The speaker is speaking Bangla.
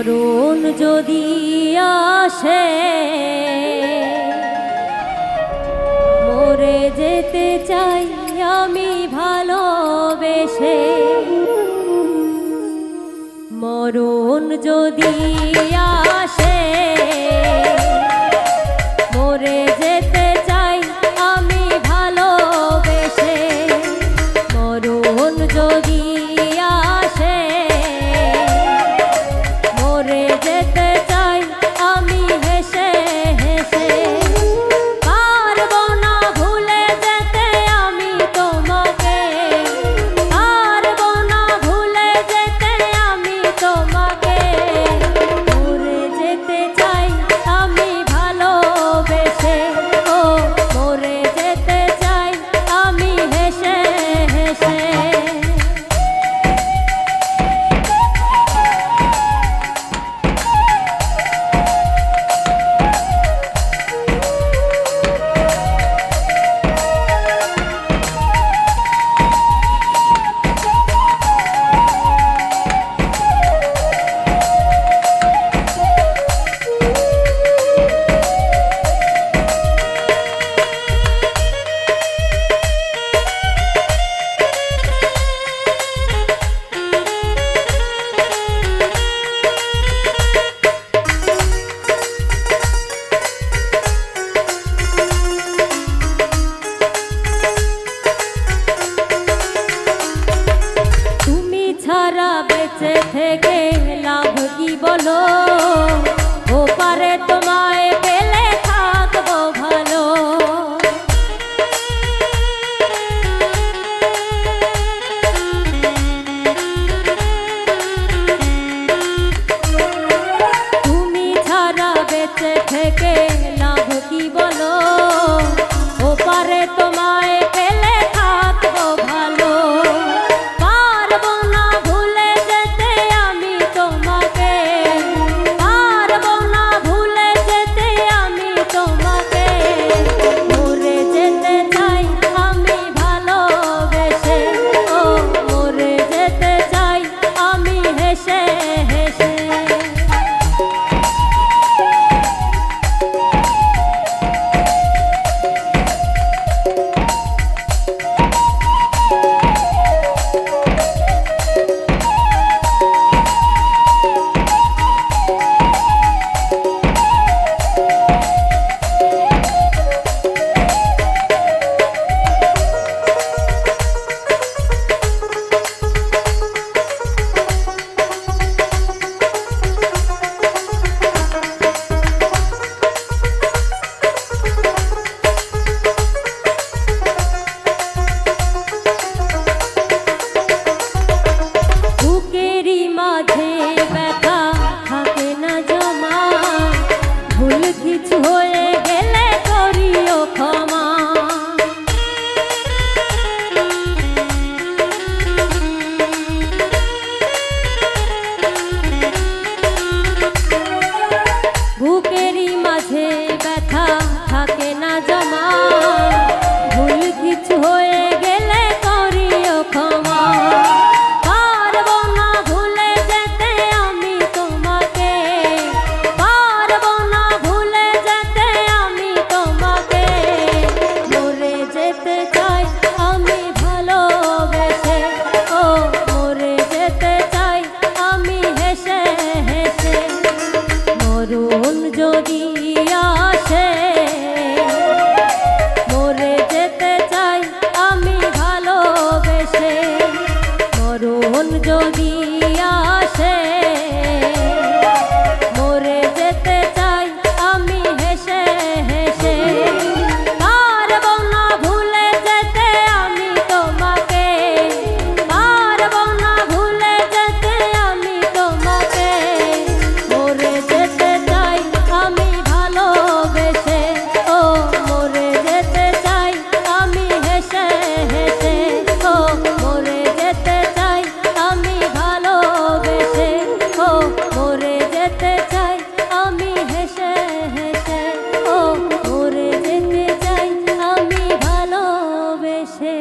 মরণ যদি আসে মরে যেতে চাই আমি ভালোবেসে। মরণ যদি আসে মরে যেতে চাই আমি ভালোবেসে। মরণ যদি আসে মরে যেতে চাই আমি হেসে হেসে। পারবো না ভুলে যেতে আমি তোমাকে, পারবো না ভুলে যেতে আমি তোমাকে। মরে যেতে চাই আমি ভালোবেসে, ও মরে যেতে চাই আমি হেসে হেসে। ছাড়া বেঁচে থেকে লাভ কি বলো, ও পারে তোমায় পেলে থাকবো ভালো। তুমি ছাড়া বেঁচে থেকে লাভ কি বলো, ও পারে তোমায় পেলে থাকবো ভালো। কিছু হয়ে গেলে করিও ক্ষমা। বুকেরই মাঝে ব্যথা থাকে না জমা, ভুল কিছু হয়ে গেলে করিও ক্ষমা। পারবো না ভুলে যেতে আমি তোমাকে, পারবো না ভুলে যেতে আমি তোমাকে। মরে যেতে চাই আমি ভালোবেসে, ও মরে যেতে চাই আমি হেসে হেসে। মরণ যদি আসে মরে যেতে চাই আমি ভালোবেসে। মরণ যদি আসে মরে যেতে চাই আমি হেসে হেসে। পারবো না ভুলে যেতে আমি তোমাকে, পারবো না ভুলে যেতে আমি তোমাকে। মরে যেতে চাই আমি ভালোবেসে, ও মরে যেতে চাই আমি হেসে হেসে। ও মরে যেতে চাই আমি ভালোবেসে, ও মরে যেতে চাই আমি হেসে হেসে। ও মরে যেতে চাই আমি ভালোবেসে।